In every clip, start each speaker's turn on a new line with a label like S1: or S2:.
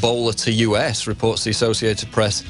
S1: Ebola to US, reports the Associated Press.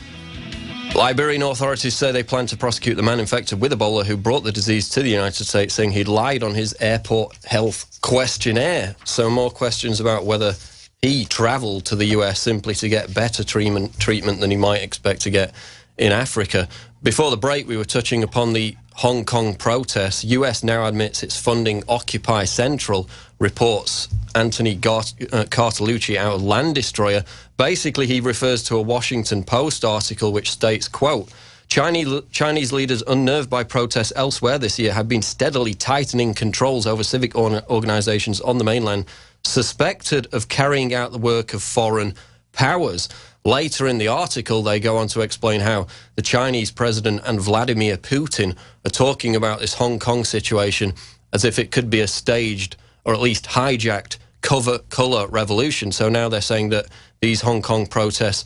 S1: Liberian authorities say they plan to prosecute the man infected with Ebola who brought the disease to the United States, saying he'd lied on his airport health questionnaire. So more questions about whether he travelled to the US simply to get better treatment than he might expect to get in Africa. Before the break, we were touching upon the Hong Kong protests. US now admits it's funding Occupy Central, reports Anthony Cartolucci out of Land Destroyer. Basically, he refers to a Washington Post article which states, quote, Chinese leaders unnerved by protests elsewhere this year have been steadily tightening controls over civic organizations on the mainland, suspected of carrying out the work of foreign powers. Later in the article, they go on to explain how the Chinese president and Vladimir Putin are talking about this Hong Kong situation as if it could be a staged, or at least hijacked, colour revolution. So now they're saying that these Hong Kong protests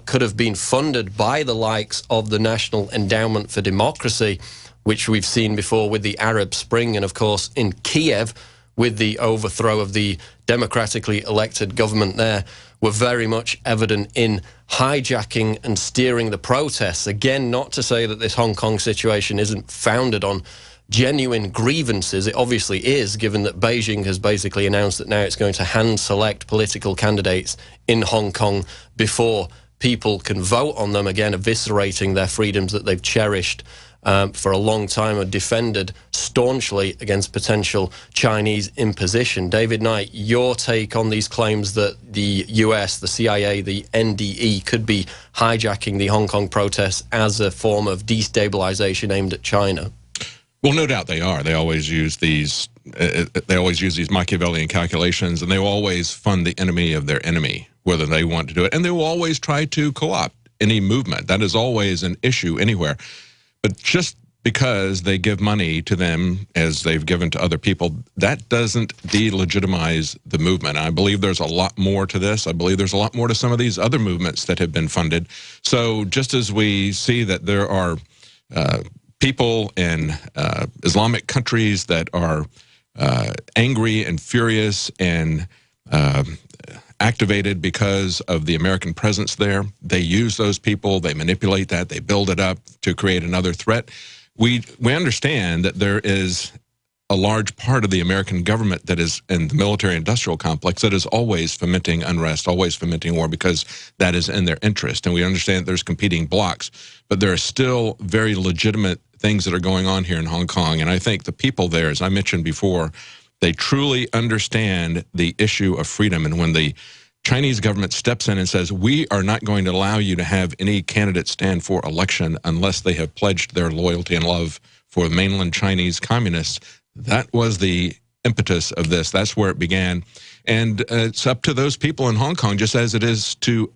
S1: could have been funded by the likes of the National Endowment for Democracy, which we've seen before with the Arab Spring, and of course in Kiev with the overthrow of the democratically elected government there, were very much evident in hijacking and steering the protests. Again, not to say that this Hong Kong situation isn't founded on genuine grievances. It obviously is, given that Beijing has basically announced that now it's going to hand select political candidates in Hong Kong before people can vote on them, again eviscerating their freedoms that they've cherished for a long time and defended staunchly against potential Chinese imposition. David Knight, your take on these claims that the US, the CIA, the NDE could be hijacking the Hong Kong protests as a form of destabilization aimed at China?
S2: Well, no doubt they are. They always use these. They always use these Machiavellian calculations, and they will always fund the enemy of their enemy, whether they want to do it. And they will always try to co-opt any movement. That is always an issue anywhere. But just because they give money to them as they've given to other people, that doesn't delegitimize the movement. I believe there's a lot more to this. I believe there's a lot more to some of these other movements that have been funded. So just as we see that there are people in Islamic countries that are angry and furious and activated because of the American presence there. They use those people, they manipulate that, they build it up to create another threat. We understand that there is a large part of the American government that is in the military-industrial complex that is always fomenting unrest, always fomenting war, because that is in their interest. And we understand there's competing blocks, but there are still very legitimate things that are going on here in Hong Kong. And I think the people there, as I mentioned before, they truly understand the issue of freedom. And when the Chinese government steps in and says, we are not going to allow you to have any candidate stand for election unless they have pledged their loyalty and love for mainland Chinese communists, that was the impetus of this. That's where it began. And it's up to those people in Hong Kong, just as it is to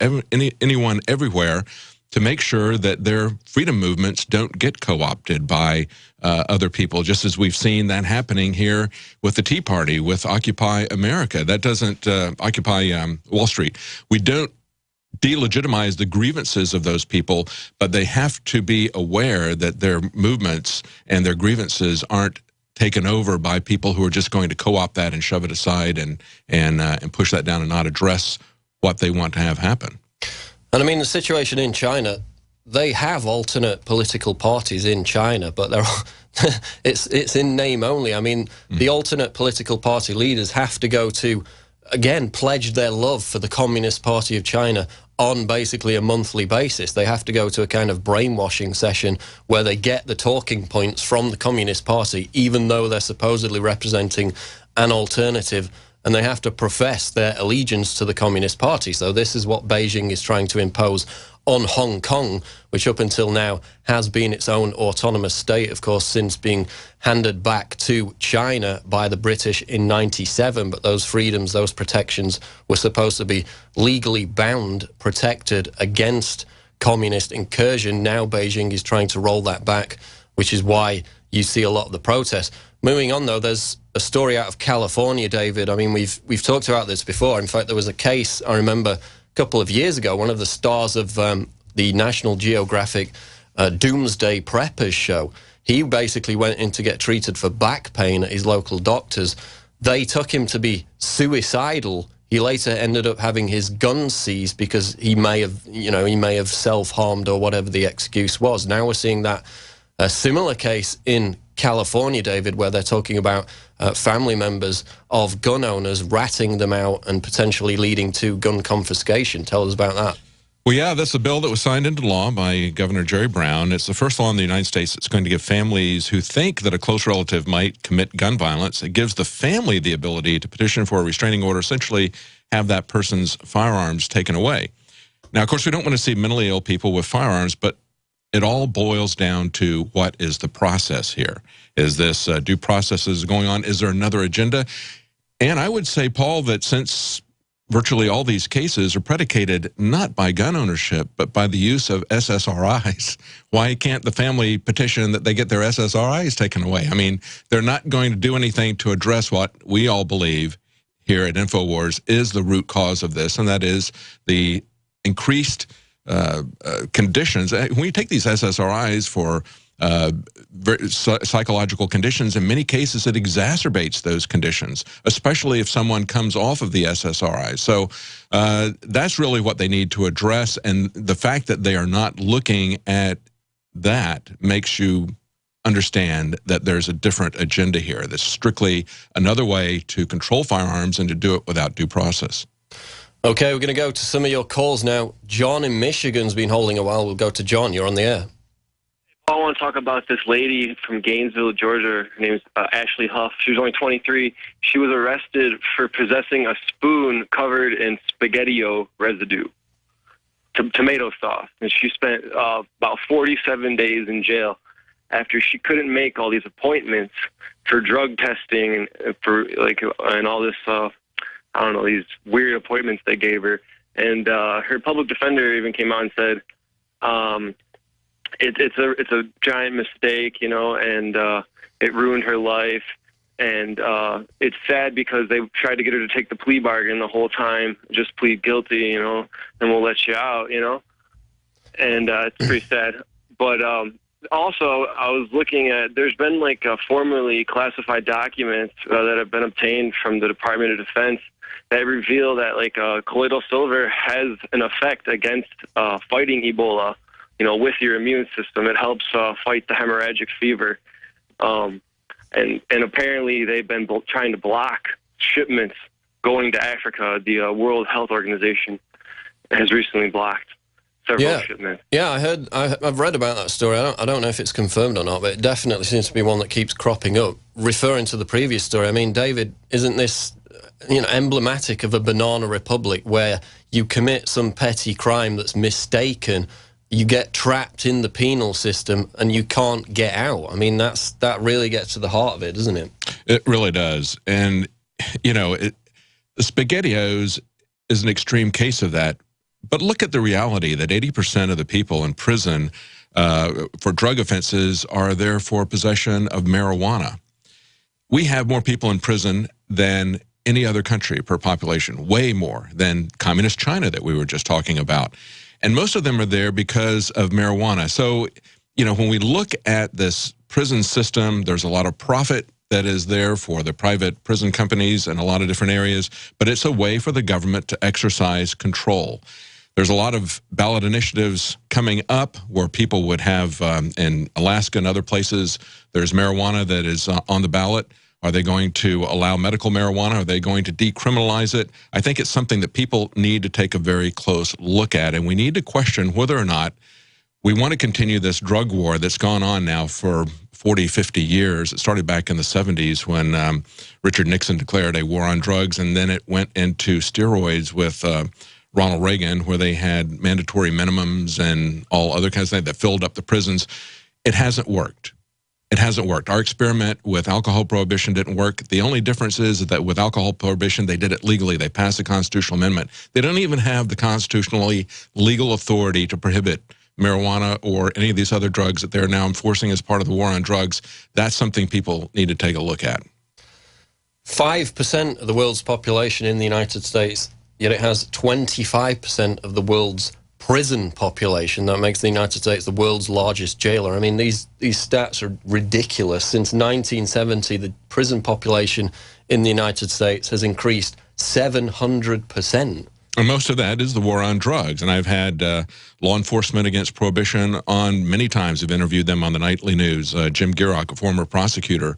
S2: anyone everywhere, to make sure that their freedom movements don't get co-opted by other people, just as we've seen that happening here with the Tea Party, with Occupy America. That doesn't Occupy Wall Street. We don't delegitimize the grievances of those people, but they have to be aware that their movements and their grievances aren't taken over by people who are just going to co-opt that and shove it aside and push that down and not address what they want to have happen.
S1: And I mean, the situation in China, they have alternate political parties in China, but they're it's in name only. I mean, the alternate political party leaders have to go to, again, pledge their love for the Communist Party of China on basically a monthly basis. They have to go to a kind of brainwashing session where they get the talking points from the Communist Party, even though they're supposedly representing an alternative, and they have to profess their allegiance to the Communist Party. So this is what Beijing is trying to impose on Hong Kong, which up until now has been its own autonomous state, of course, since being handed back to China by the British in '97. But those freedoms, those protections were supposed to be legally bound, protected against communist incursion. Now Beijing is trying to roll that back, which is why you see a lot of the protests. Moving on, though, there's a story out of California, David. I mean, we've talked about this before. In fact, there was a case, I remember, a couple of years ago, one of the stars of the National Geographic Doomsday Preppers show, he basically went in to get treated for back pain at his local doctor's. They took him to be suicidal. He later ended up having his gun seized because he may have self-harmed or whatever the excuse was. Now we're seeing that a similar case in California, David, where they're talking about family members of gun owners ratting them out and potentially leading to gun confiscation. Tell us about that.
S2: Well, yeah, that's a bill that was signed into law by Governor Jerry Brown. It's the first law in the United States that's going to give families who think that a close relative might commit gun violence, it gives the family the ability to petition for a restraining order, essentially have that person's firearms taken away. Now, of course, we don't want to see mentally ill people with firearms, but it all boils down to what is the process here. Is this due processes going on? Is there another agenda? And I would say, Paul, that since virtually all these cases are predicated not by gun ownership, but by the use of SSRIs. Why can't the family petition that they get their SSRIs taken away? I mean, they're not going to do anything to address what we all believe here at InfoWars is the root cause of this, and that is the increased conditions. When you take these SSRIs for psychological conditions, in many cases it exacerbates those conditions, especially if someone comes off of the SSRIs. So that's really what they need to address, and the fact that they are not looking at that makes you understand that there's a different agenda here. That's strictly another way to control firearms and to do it without due process.
S1: Okay, we're going to go to some of your calls now. John in Michigan's been holding a while. We'll go to John. You're on the air.
S3: I want to talk about this lady from Gainesville, Georgia. Her name's Ashley Huff. She was only 23. She was arrested for possessing a spoon covered in SpaghettiO residue, tomato sauce. And she spent about 47 days in jail after she couldn't make all these appointments for drug testing and for and all this I don't know, these weird appointments they gave her. And her public defender even came out and said, it's a giant mistake, you know, and it ruined her life. And it's sad because they tried to get her to take the plea bargain the whole time, just plead guilty, you know, and we'll let you out, you know. And it's pretty sad. But also, I was looking at, there's been like formerly classified documents that have been obtained from the Department of Defense that reveal that colloidal silver has an effect against fighting Ebola, you know, with your immune system. It helps fight the hemorrhagic fever. And apparently they've been trying to block shipments going to Africa. The World Health Organization has recently blocked several shipments.
S1: Yeah, I've read about that story. I don't know if it's confirmed or not, but it definitely seems to be one that keeps cropping up. Referring to the previous story, I mean, David, isn't this, you know, emblematic of a banana republic where you commit some petty crime that's mistaken, you get trapped in the penal system, and you can't get out? I mean, that really gets to the heart of it, doesn't it?
S2: It really does. And, you know, the SpaghettiOs is an extreme case of that. But look at the reality that 80% of the people in prison for drug offenses are there for possession of marijuana. We have more people in prison than any other country per population, way more than communist China that we were just talking about. And most of them are there because of marijuana. So, you know, when we look at this prison system, there's a lot of profit that is there for the private prison companies in a lot of different areas, but it's a way for the government to exercise control. There's a lot of ballot initiatives coming up where people would have, in Alaska and other places, there's marijuana that is on the ballot. Are they going to allow medical marijuana? Are they going to decriminalize it? I think it's something that people need to take a very close look at, and we need to question whether or not we want to continue this drug war that's gone on now for 40, 50 years. It started back in the 70s when Richard Nixon declared a war on drugs, and then it went into steroids with Ronald Reagan, where they had mandatory minimums and all other kinds of things that filled up the prisons. It hasn't worked. It hasn't worked. Our experiment with alcohol prohibition didn't work. The only difference is that with alcohol prohibition, they did it legally. They passed a constitutional amendment. They don't even have the constitutionally legal authority to prohibit marijuana or any of these other drugs that they're now enforcing as part of the war on drugs. That's something people need to take a look at.
S1: 5% of the world's population in the United States, yet it has 25% of the world's prison population. That makes the United States the world's largest jailer. I mean, these stats are ridiculous. Since 1970, the prison population in the United States has increased 700%.
S2: And most of that is the war on drugs. And I've had law enforcement against prohibition on many times. I've interviewed them on the nightly news. Jim Gierach, a former prosecutor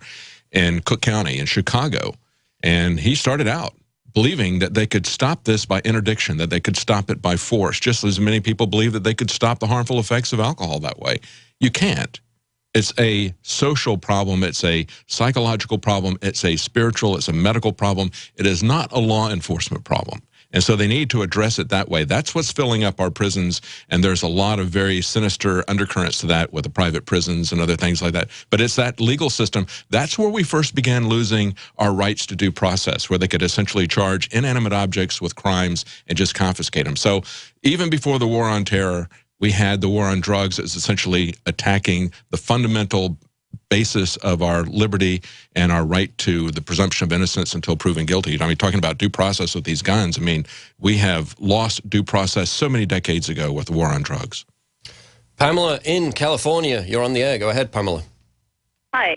S2: in Cook County in Chicago. And he started out believing that they could stop this by interdiction, that they could stop it by force, just as many people believe that they could stop the harmful effects of alcohol that way. You can't. It's a social problem. It's a psychological problem. It's a spiritual, it's a medical problem. It is not a law enforcement problem. And so they need to address it that way. That's what's filling up our prisons, and there's a lot of very sinister undercurrents to that with the private prisons and other things like that. But it's that legal system. That's where we first began losing our rights to due process, where they could essentially charge inanimate objects with crimes and just confiscate them. So even before the war on terror, we had the war on drugs as essentially attacking the fundamental basis of our liberty and our right to the presumption of innocence until proven guilty. I mean, talking about due process with these guns, I mean, we have lost due process so many decades ago with the war on drugs.
S1: Pamela in California, you're on the air. Go ahead, Pamela.
S4: Hi.